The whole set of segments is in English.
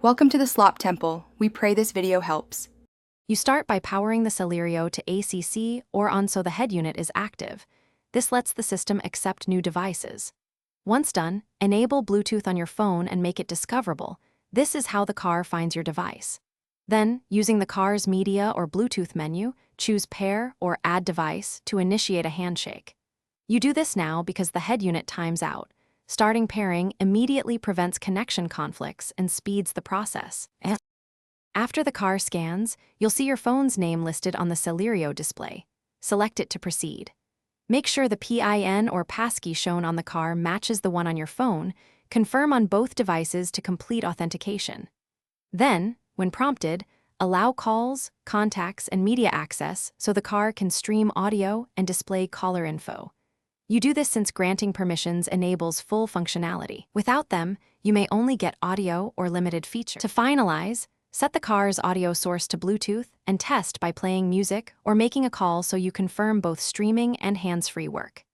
Welcome to the Slop Temple. We pray this video helps. You start by powering the Celerio to ACC or on so the head unit is active. This lets the system accept new devices. Once done, enable Bluetooth on your phone and make it discoverable. This is how the car finds your device. Then, using the car's media or Bluetooth menu, choose Pair or Add Device to initiate a handshake. You do this now because the head unit times out. Starting pairing immediately prevents connection conflicts and speeds the process. After the car scans, you'll see your phone's name listed on the Celerio display. Select it to proceed. Make sure the PIN or passkey shown on the car matches the one on your phone. Confirm on both devices to complete authentication. Then, when prompted, allow calls, contacts, and media access so the car can stream audio and display caller info. You do this since granting permissions enables full functionality. Without them, you may only get audio or limited features. To finalize, set the car's audio source to Bluetooth and test by playing music or making a call so you confirm both streaming and hands-free work.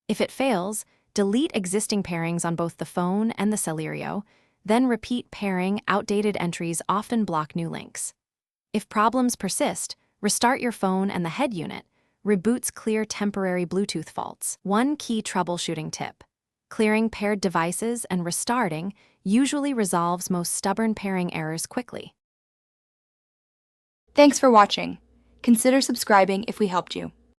If it fails, delete existing pairings on both the phone and the Celerio, then repeat pairing. Outdated entries often block new links. If problems persist, restart your phone and the head unit. Reboots clear temporary Bluetooth faults. One key troubleshooting tip: clearing paired devices and restarting usually resolves most stubborn pairing errors quickly. Thanks for watching. Consider subscribing if we helped you.